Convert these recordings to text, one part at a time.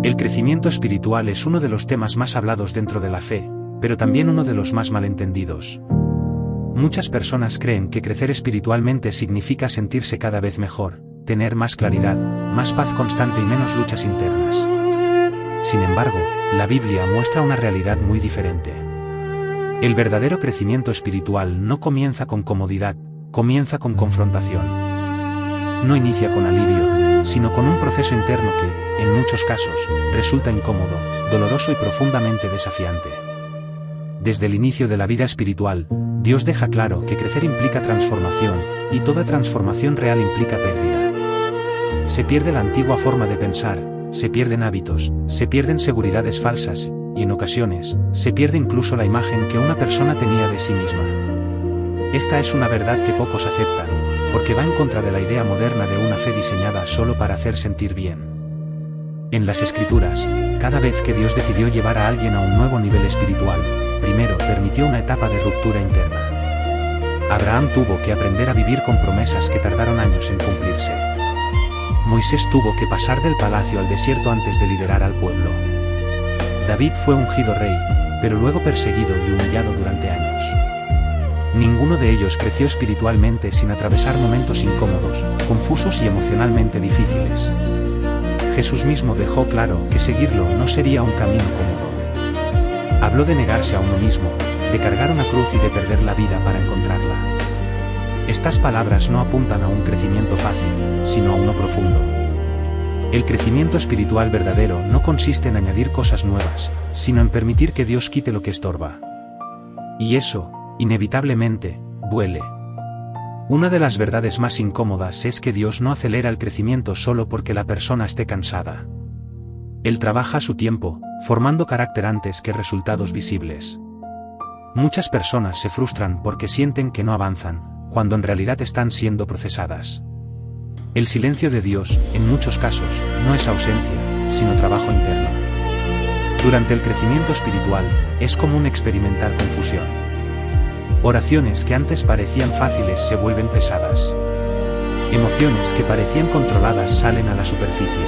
El crecimiento espiritual es uno de los temas más hablados dentro de la fe, pero también uno de los más malentendidos. Muchas personas creen que crecer espiritualmente significa sentirse cada vez mejor, tener más claridad, más paz constante y menos luchas internas. Sin embargo, la Biblia muestra una realidad muy diferente. El verdadero crecimiento espiritual no comienza con comodidad, comienza con confrontación. No inicia con alivio, sino con un proceso interno que, en muchos casos, resulta incómodo, doloroso y profundamente desafiante. Desde el inicio de la vida espiritual, Dios deja claro que crecer implica transformación, y toda transformación real implica pérdida. Se pierde la antigua forma de pensar, se pierden hábitos, se pierden seguridades falsas, y en ocasiones, se pierde incluso la imagen que una persona tenía de sí misma. Esta es una verdad que pocos aceptan, porque va en contra de la idea moderna de una fe diseñada solo para hacer sentir bien. En las Escrituras, cada vez que Dios decidió llevar a alguien a un nuevo nivel espiritual, primero permitió una etapa de ruptura interna. Abraham tuvo que aprender a vivir con promesas que tardaron años en cumplirse. Moisés tuvo que pasar del palacio al desierto antes de liderar al pueblo. David fue ungido rey, pero luego perseguido y humillado durante años. Ninguno de ellos creció espiritualmente sin atravesar momentos incómodos, confusos y emocionalmente difíciles. Jesús mismo dejó claro que seguirlo no sería un camino cómodo. Habló de negarse a uno mismo, de cargar una cruz y de perder la vida para encontrarla. Estas palabras no apuntan a un crecimiento fácil, sino a uno profundo. El crecimiento espiritual verdadero no consiste en añadir cosas nuevas, sino en permitir que Dios quite lo que estorba. Y eso, inevitablemente, duele. Una de las verdades más incómodas es que Dios no acelera el crecimiento solo porque la persona esté cansada. Él trabaja a su tiempo, formando carácter antes que resultados visibles. Muchas personas se frustran porque sienten que no avanzan, cuando en realidad están siendo procesadas. El silencio de Dios, en muchos casos, no es ausencia, sino trabajo interno. Durante el crecimiento espiritual, es común experimentar confusión. Oraciones que antes parecían fáciles se vuelven pesadas. Emociones que parecían controladas salen a la superficie.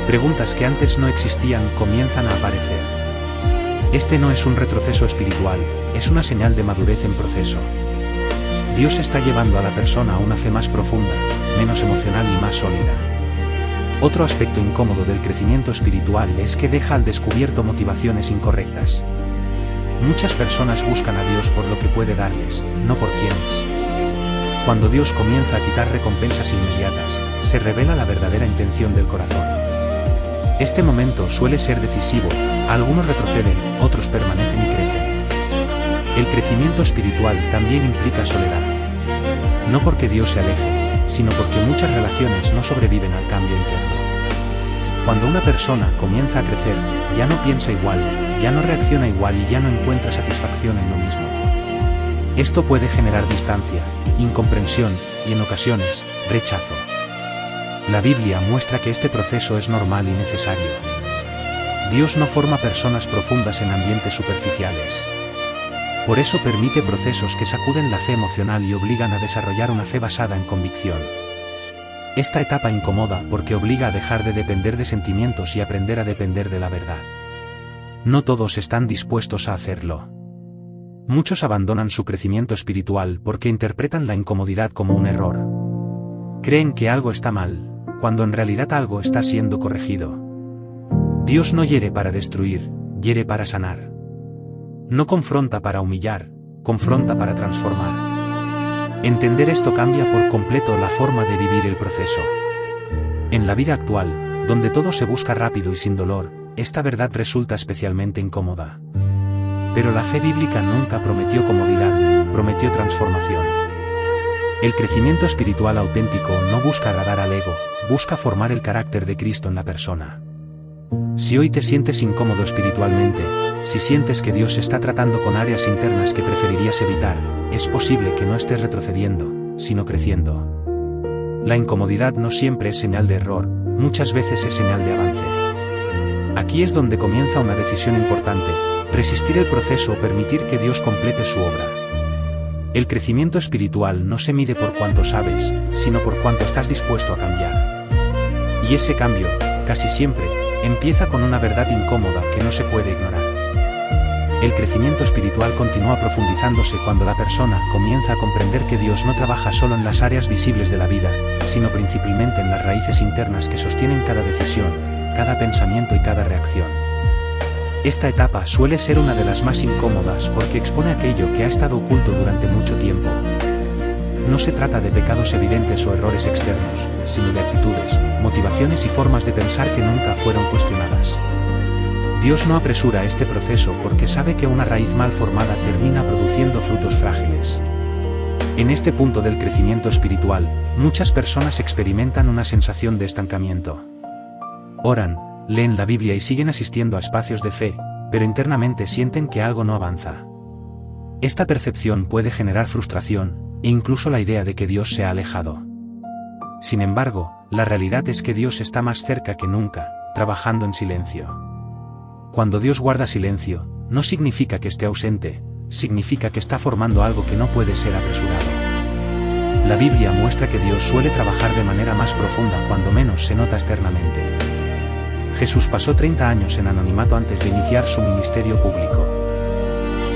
Preguntas que antes no existían comienzan a aparecer. Este no es un retroceso espiritual, es una señal de madurez en proceso. Dios está llevando a la persona a una fe más profunda, menos emocional y más sólida. Otro aspecto incómodo del crecimiento espiritual es que deja al descubierto motivaciones incorrectas. Muchas personas buscan a Dios por lo que puede darles, no por quién es. Cuando Dios comienza a quitar recompensas inmediatas, se revela la verdadera intención del corazón. Este momento suele ser decisivo, algunos retroceden, otros permanecen y crecen. El crecimiento espiritual también implica soledad. No porque Dios se aleje, sino porque muchas relaciones no sobreviven al cambio interno. Cuando una persona comienza a crecer, ya no piensa igual, ya no reacciona igual y ya no encuentra satisfacción en lo mismo. Esto puede generar distancia, incomprensión y en ocasiones, rechazo. La Biblia muestra que este proceso es normal y necesario. Dios no forma personas profundas en ambientes superficiales. Por eso permite procesos que sacuden la fe emocional y obligan a desarrollar una fe basada en convicción. Esta etapa incomoda porque obliga a dejar de depender de sentimientos y aprender a depender de la verdad. No todos están dispuestos a hacerlo. Muchos abandonan su crecimiento espiritual porque interpretan la incomodidad como un error. Creen que algo está mal, cuando en realidad algo está siendo corregido. Dios no hiere para destruir, hiere para sanar. No confronta para humillar, confronta para transformar. Entender esto cambia por completo la forma de vivir el proceso. En la vida actual, donde todo se busca rápido y sin dolor, esta verdad resulta especialmente incómoda. Pero la fe bíblica nunca prometió comodidad, prometió transformación. El crecimiento espiritual auténtico no busca agradar al ego, busca formar el carácter de Cristo en la persona. Si hoy te sientes incómodo espiritualmente, si sientes que Dios está tratando con áreas internas que preferirías evitar, es posible que no estés retrocediendo, sino creciendo. La incomodidad no siempre es señal de error, muchas veces es señal de avance. Aquí es donde comienza una decisión importante, resistir el proceso o permitir que Dios complete su obra. El crecimiento espiritual no se mide por cuánto sabes, sino por cuánto estás dispuesto a cambiar. Y ese cambio, casi siempre, empieza con una verdad incómoda que no se puede ignorar. El crecimiento espiritual continúa profundizándose cuando la persona comienza a comprender que Dios no trabaja solo en las áreas visibles de la vida, sino principalmente en las raíces internas que sostienen cada decisión, cada pensamiento y cada reacción. Esta etapa suele ser una de las más incómodas porque expone aquello que ha estado oculto durante mucho tiempo. No se trata de pecados evidentes o errores externos, sino de actitudes, motivaciones y formas de pensar que nunca fueron cuestionadas. Dios no apresura este proceso porque sabe que una raíz mal formada termina produciendo frutos frágiles. En este punto del crecimiento espiritual, muchas personas experimentan una sensación de estancamiento. Oran, leen la Biblia y siguen asistiendo a espacios de fe, pero internamente sienten que algo no avanza. Esta percepción puede generar frustración, e incluso la idea de que Dios se ha alejado. Sin embargo, la realidad es que Dios está más cerca que nunca, trabajando en silencio. Cuando Dios guarda silencio, no significa que esté ausente, significa que está formando algo que no puede ser apresurado. La Biblia muestra que Dios suele trabajar de manera más profunda cuando menos se nota externamente. Jesús pasó 30 años en anonimato antes de iniciar su ministerio público.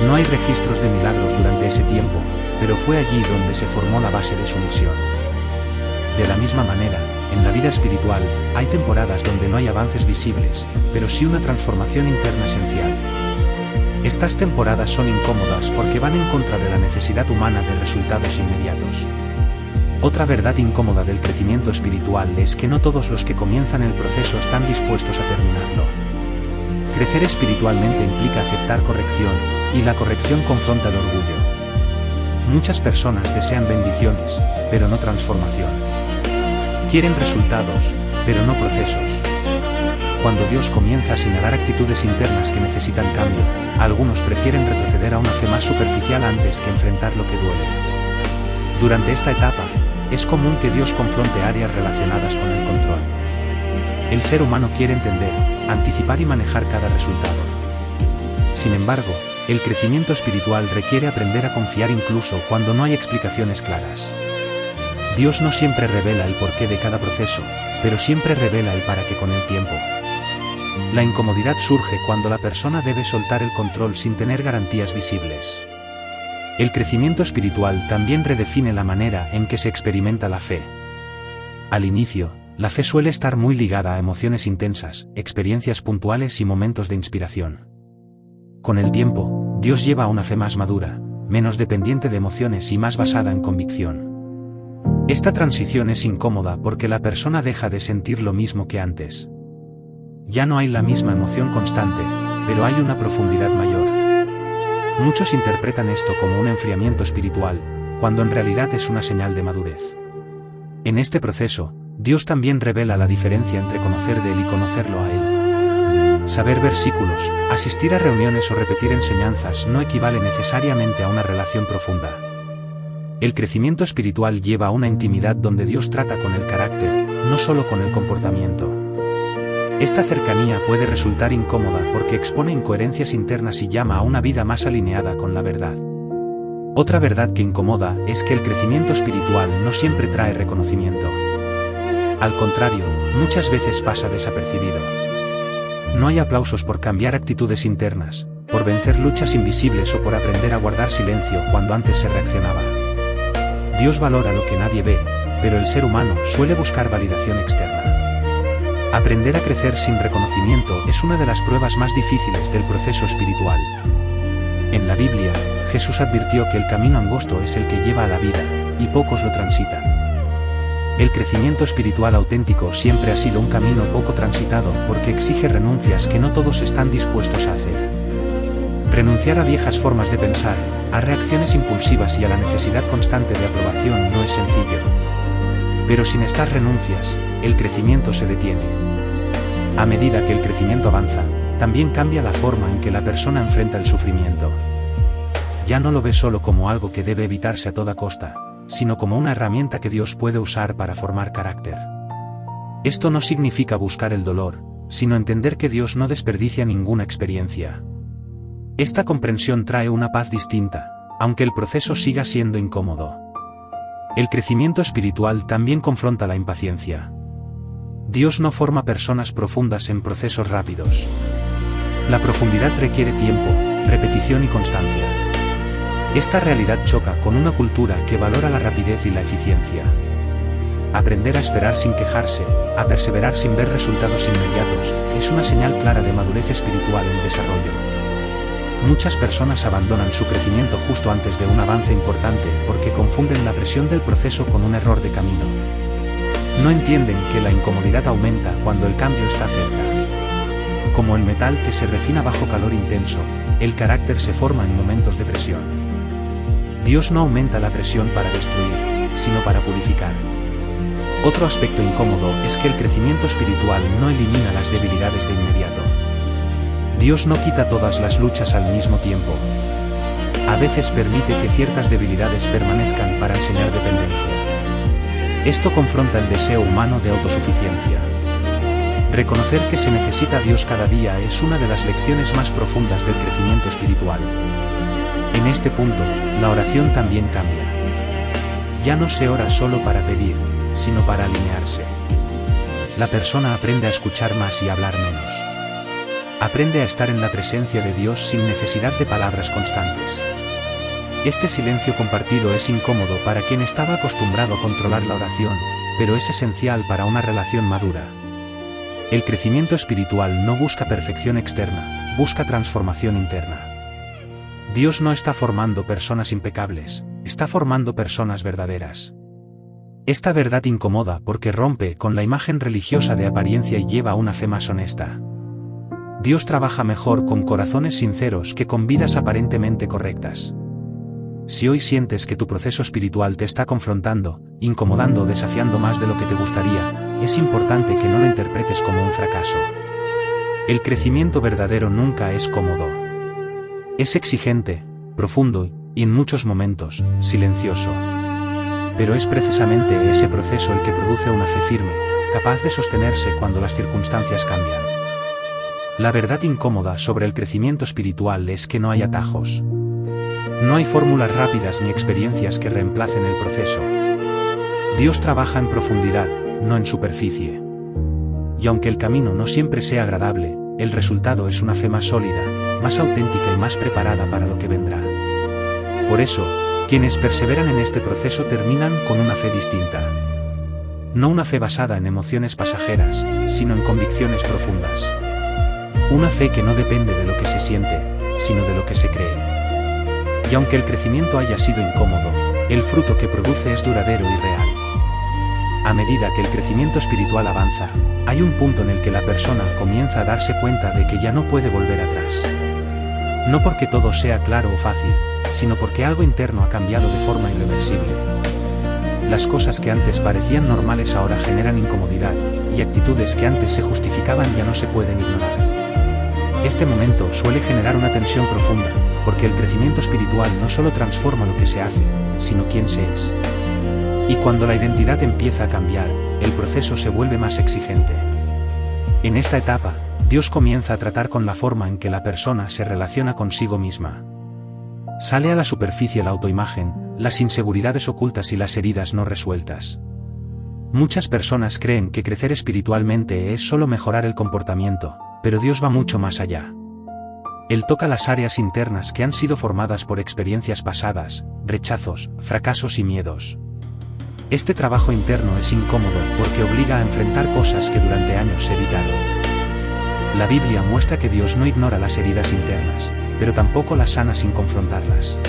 No hay registros de milagros durante ese tiempo, pero fue allí donde se formó la base de su misión. De la misma manera, en la vida espiritual, hay temporadas donde no hay avances visibles, pero sí una transformación interna esencial. Estas temporadas son incómodas porque van en contra de la necesidad humana de resultados inmediatos. Otra verdad incómoda del crecimiento espiritual es que no todos los que comienzan el proceso están dispuestos a terminarlo. Crecer espiritualmente implica aceptar corrección, y la corrección confronta el orgullo. Muchas personas desean bendiciones, pero no transformación. Quieren resultados, pero no procesos. Cuando Dios comienza a señalar actitudes internas que necesitan cambio, algunos prefieren retroceder a una fe más superficial antes que enfrentar lo que duele. Durante esta etapa, es común que Dios confronte áreas relacionadas con el control. El ser humano quiere entender, anticipar y manejar cada resultado. Sin embargo, el crecimiento espiritual requiere aprender a confiar incluso cuando no hay explicaciones claras. Dios no siempre revela el porqué de cada proceso, pero siempre revela el para qué con el tiempo. La incomodidad surge cuando la persona debe soltar el control sin tener garantías visibles. El crecimiento espiritual también redefine la manera en que se experimenta la fe. Al inicio, la fe suele estar muy ligada a emociones intensas, experiencias puntuales y momentos de inspiración. Con el tiempo, Dios lleva a una fe más madura, menos dependiente de emociones y más basada en convicción. Esta transición es incómoda porque la persona deja de sentir lo mismo que antes. Ya no hay la misma emoción constante, pero hay una profundidad mayor. Muchos interpretan esto como un enfriamiento espiritual, cuando en realidad es una señal de madurez. En este proceso, Dios también revela la diferencia entre conocer de Él y conocerlo a Él. Saber versículos, asistir a reuniones o repetir enseñanzas no equivale necesariamente a una relación profunda. El crecimiento espiritual lleva a una intimidad donde Dios trata con el carácter, no solo con el comportamiento. Esta cercanía puede resultar incómoda porque expone incoherencias internas y llama a una vida más alineada con la verdad. Otra verdad que incomoda es que el crecimiento espiritual no siempre trae reconocimiento. Al contrario, muchas veces pasa desapercibido. No hay aplausos por cambiar actitudes internas, por vencer luchas invisibles o por aprender a guardar silencio cuando antes se reaccionaba. Dios valora lo que nadie ve, pero el ser humano suele buscar validación externa. Aprender a crecer sin reconocimiento es una de las pruebas más difíciles del proceso espiritual. En la Biblia, Jesús advirtió que el camino angosto es el que lleva a la vida, y pocos lo transitan. El crecimiento espiritual auténtico siempre ha sido un camino poco transitado porque exige renuncias que no todos están dispuestos a hacer. Renunciar a viejas formas de pensar, a reacciones impulsivas y a la necesidad constante de aprobación no es sencillo. Pero sin estas renuncias, el crecimiento se detiene. A medida que el crecimiento avanza, también cambia la forma en que la persona enfrenta el sufrimiento. Ya no lo ve solo como algo que debe evitarse a toda costa, sino como una herramienta que Dios puede usar para formar carácter. Esto no significa buscar el dolor, sino entender que Dios no desperdicia ninguna experiencia. Esta comprensión trae una paz distinta, aunque el proceso siga siendo incómodo. El crecimiento espiritual también confronta la impaciencia. Dios no forma personas profundas en procesos rápidos. La profundidad requiere tiempo, repetición y constancia. Esta realidad choca con una cultura que valora la rapidez y la eficiencia. Aprender a esperar sin quejarse, a perseverar sin ver resultados inmediatos, es una señal clara de madurez espiritual en desarrollo. Muchas personas abandonan su crecimiento justo antes de un avance importante porque confunden la presión del proceso con un error de camino. No entienden que la incomodidad aumenta cuando el cambio está cerca. Como el metal que se refina bajo calor intenso, el carácter se forma en momentos de presión. Dios no aumenta la presión para destruir, sino para purificar. Otro aspecto incómodo es que el crecimiento espiritual no elimina las debilidades de inmediato. Dios no quita todas las luchas al mismo tiempo. A veces permite que ciertas debilidades permanezcan para enseñar dependencia. Esto confronta el deseo humano de autosuficiencia. Reconocer que se necesita a Dios cada día es una de las lecciones más profundas del crecimiento espiritual. En este punto, la oración también cambia. Ya no se ora solo para pedir, sino para alinearse. La persona aprende a escuchar más y a hablar menos. Aprende a estar en la presencia de Dios sin necesidad de palabras constantes. Este silencio compartido es incómodo para quien estaba acostumbrado a controlar la oración, pero es esencial para una relación madura. El crecimiento espiritual no busca perfección externa, busca transformación interna. Dios no está formando personas impecables, está formando personas verdaderas. Esta verdad incomoda porque rompe con la imagen religiosa de apariencia y lleva a una fe más honesta. Dios trabaja mejor con corazones sinceros que con vidas aparentemente correctas. Si hoy sientes que tu proceso espiritual te está confrontando, incomodando o desafiando más de lo que te gustaría, es importante que no lo interpretes como un fracaso. El crecimiento verdadero nunca es cómodo. Es exigente, profundo y, en muchos momentos, silencioso. Pero es precisamente ese proceso el que produce una fe firme, capaz de sostenerse cuando las circunstancias cambian. La verdad incómoda sobre el crecimiento espiritual es que no hay atajos. No hay fórmulas rápidas ni experiencias que reemplacen el proceso. Dios trabaja en profundidad, no en superficie. Y aunque el camino no siempre sea agradable, el resultado es una fe más sólida, más auténtica y más preparada para lo que vendrá. Por eso, quienes perseveran en este proceso terminan con una fe distinta. No una fe basada en emociones pasajeras, sino en convicciones profundas. Una fe que no depende de lo que se siente, sino de lo que se cree. Y aunque el crecimiento haya sido incómodo, el fruto que produce es duradero y real. A medida que el crecimiento espiritual avanza, hay un punto en el que la persona comienza a darse cuenta de que ya no puede volver atrás. No porque todo sea claro o fácil, sino porque algo interno ha cambiado de forma irreversible. Las cosas que antes parecían normales ahora generan incomodidad, y actitudes que antes se justificaban ya no se pueden ignorar. Este momento suele generar una tensión profunda, porque el crecimiento espiritual no solo transforma lo que se hace, sino quién se es. Y cuando la identidad empieza a cambiar, el proceso se vuelve más exigente. En esta etapa, Dios comienza a tratar con la forma en que la persona se relaciona consigo misma. Sale a la superficie la autoimagen, las inseguridades ocultas y las heridas no resueltas. Muchas personas creen que crecer espiritualmente es solo mejorar el comportamiento, pero Dios va mucho más allá. Él toca las áreas internas que han sido formadas por experiencias pasadas, rechazos, fracasos y miedos. Este trabajo interno es incómodo porque obliga a enfrentar cosas que durante años se evitaron. La Biblia muestra que Dios no ignora las heridas internas, pero tampoco las sana sin confrontarlas.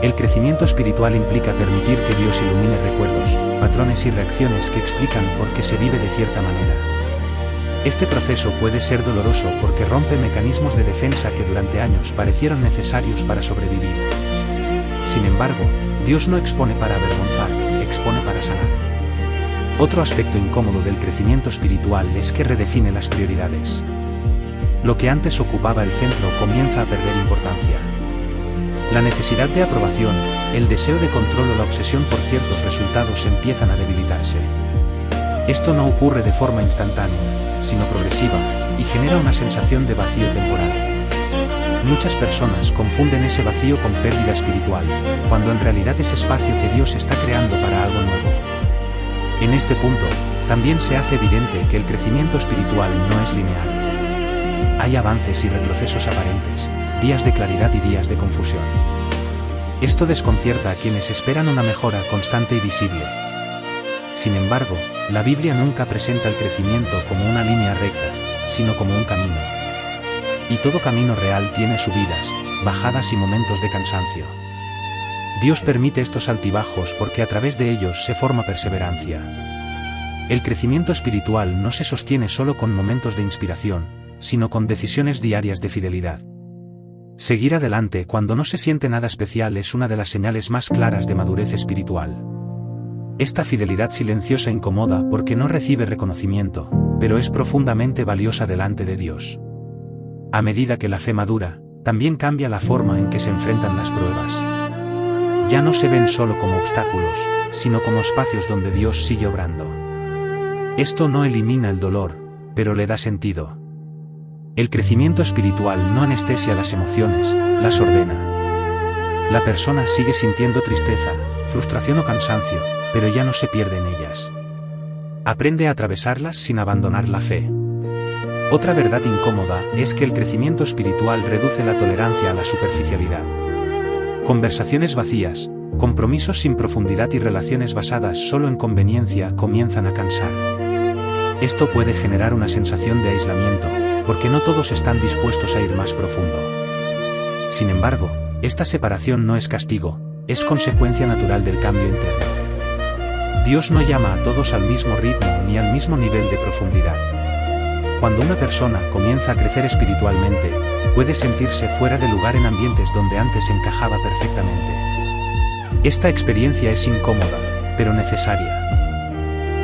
El crecimiento espiritual implica permitir que Dios ilumine recuerdos, patrones y reacciones que explican por qué se vive de cierta manera. Este proceso puede ser doloroso porque rompe mecanismos de defensa que durante años parecieron necesarios para sobrevivir. Sin embargo, Dios no expone para avergonzar, expone para sanar. Otro aspecto incómodo del crecimiento espiritual es que redefine las prioridades. Lo que antes ocupaba el centro comienza a perder importancia. La necesidad de aprobación, el deseo de control o la obsesión por ciertos resultados empiezan a debilitarse. Esto no ocurre de forma instantánea, sino progresiva, y genera una sensación de vacío temporal. Muchas personas confunden ese vacío con pérdida espiritual, cuando en realidad es espacio que Dios está creando para algo nuevo. En este punto, también se hace evidente que el crecimiento espiritual no es lineal. Hay avances y retrocesos aparentes, días de claridad y días de confusión. Esto desconcierta a quienes esperan una mejora constante y visible. Sin embargo, la Biblia nunca presenta el crecimiento como una línea recta, sino como un camino. Y todo camino real tiene subidas, bajadas y momentos de cansancio. Dios permite estos altibajos porque a través de ellos se forma perseverancia. El crecimiento espiritual no se sostiene solo con momentos de inspiración, sino con decisiones diarias de fidelidad. Seguir adelante cuando no se siente nada especial es una de las señales más claras de madurez espiritual. Esta fidelidad silenciosa incomoda porque no recibe reconocimiento, pero es profundamente valiosa delante de Dios. A medida que la fe madura, también cambia la forma en que se enfrentan las pruebas. Ya no se ven solo como obstáculos, sino como espacios donde Dios sigue obrando. Esto no elimina el dolor, pero le da sentido. El crecimiento espiritual no anestesia las emociones, las ordena. La persona sigue sintiendo tristeza, frustración o cansancio, pero ya no se pierde en ellas. Aprende a atravesarlas sin abandonar la fe. Otra verdad incómoda es que el crecimiento espiritual reduce la tolerancia a la superficialidad. Conversaciones vacías, compromisos sin profundidad y relaciones basadas solo en conveniencia comienzan a cansar. Esto puede generar una sensación de aislamiento, porque no todos están dispuestos a ir más profundo. Sin embargo, esta separación no es castigo, es consecuencia natural del cambio interno. Dios no llama a todos al mismo ritmo ni al mismo nivel de profundidad. Cuando una persona comienza a crecer espiritualmente, puede sentirse fuera de lugar en ambientes donde antes encajaba perfectamente. Esta experiencia es incómoda, pero necesaria.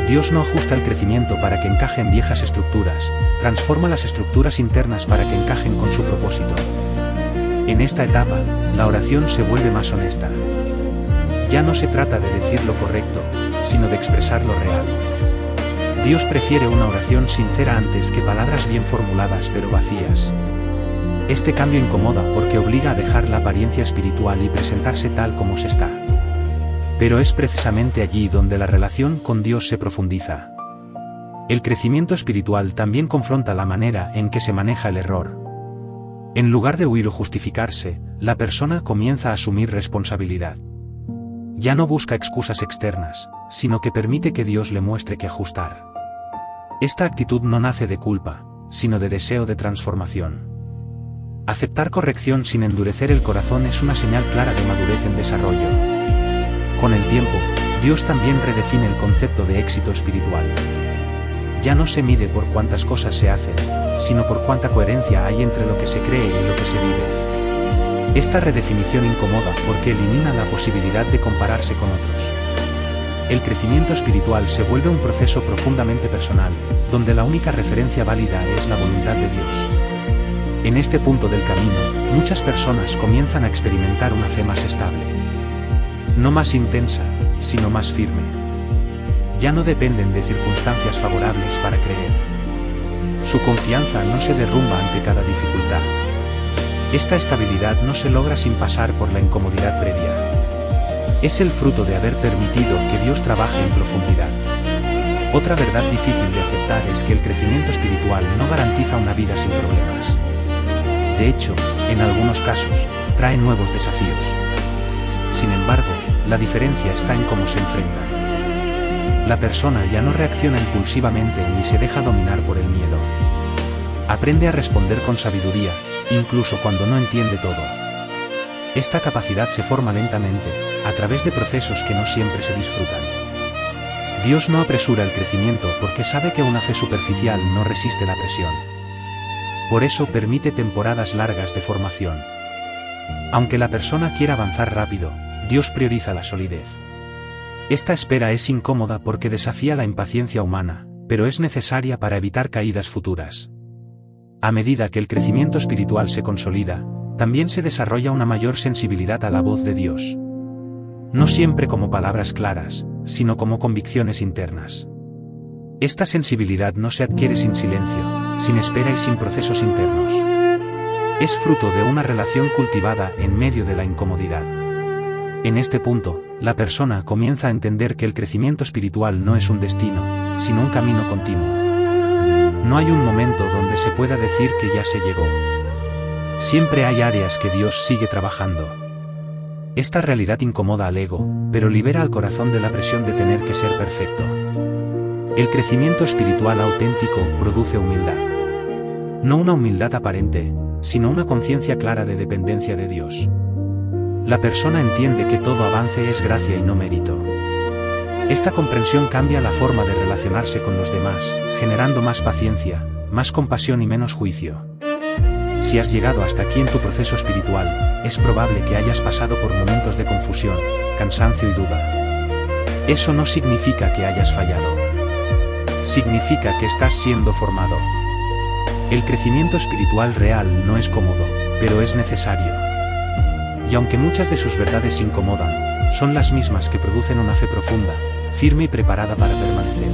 Dios no ajusta el crecimiento para que encaje en viejas estructuras, transforma las estructuras internas para que encajen con su propósito. En esta etapa, la oración se vuelve más honesta. Ya no se trata de decir lo correcto, sino de expresar lo real. Dios prefiere una oración sincera antes que palabras bien formuladas pero vacías. Este cambio incomoda porque obliga a dejar la apariencia espiritual y presentarse tal como se está. Pero es precisamente allí donde la relación con Dios se profundiza. El crecimiento espiritual también confronta la manera en que se maneja el error. En lugar de huir o justificarse, la persona comienza a asumir responsabilidad. Ya no busca excusas externas, sino que permite que Dios le muestre qué ajustar. Esta actitud no nace de culpa, sino de deseo de transformación. Aceptar corrección sin endurecer el corazón es una señal clara de madurez en desarrollo. Con el tiempo, Dios también redefine el concepto de éxito espiritual. Ya no se mide por cuántas cosas se hacen, sino por cuánta coherencia hay entre lo que se cree y lo que se vive. Esta redefinición incomoda porque elimina la posibilidad de compararse con otros. El crecimiento espiritual se vuelve un proceso profundamente personal, donde la única referencia válida es la voluntad de Dios. En este punto del camino, muchas personas comienzan a experimentar una fe más estable. No más intensa, sino más firme. Ya no dependen de circunstancias favorables para creer. Su confianza no se derrumba ante cada dificultad. Esta estabilidad no se logra sin pasar por la incomodidad previa. Es el fruto de haber permitido que Dios trabaje en profundidad. Otra verdad difícil de aceptar es que el crecimiento espiritual no garantiza una vida sin problemas. De hecho, en algunos casos, trae nuevos desafíos. Sin embargo, la diferencia está en cómo se enfrentan. La persona ya no reacciona impulsivamente ni se deja dominar por el miedo. Aprende a responder con sabiduría, incluso cuando no entiende todo. Esta capacidad se forma lentamente, a través de procesos que no siempre se disfrutan. Dios no apresura el crecimiento porque sabe que una fe superficial no resiste la presión. Por eso permite temporadas largas de formación. Aunque la persona quiera avanzar rápido, Dios prioriza la solidez. Esta espera es incómoda porque desafía la impaciencia humana, pero es necesaria para evitar caídas futuras. A medida que el crecimiento espiritual se consolida, también se desarrolla una mayor sensibilidad a la voz de Dios. No siempre como palabras claras, sino como convicciones internas. Esta sensibilidad no se adquiere sin silencio, sin espera y sin procesos internos. Es fruto de una relación cultivada en medio de la incomodidad. En este punto, la persona comienza a entender que el crecimiento espiritual no es un destino, sino un camino continuo. No hay un momento donde se pueda decir que ya se llegó. Siempre hay áreas que Dios sigue trabajando. Esta realidad incomoda al ego, pero libera al corazón de la presión de tener que ser perfecto. El crecimiento espiritual auténtico produce humildad. No una humildad aparente, sino una conciencia clara de dependencia de Dios. La persona entiende que todo avance es gracia y no mérito. Esta comprensión cambia la forma de relacionarse con los demás, generando más paciencia, más compasión y menos juicio. Si has llegado hasta aquí en tu proceso espiritual, es probable que hayas pasado por momentos de confusión, cansancio y duda. Eso no significa que hayas fallado. Significa que estás siendo formado. El crecimiento espiritual real no es cómodo, pero es necesario. Y aunque muchas de sus verdades incomodan, son las mismas que producen una fe profunda, firme y preparada para permanecer.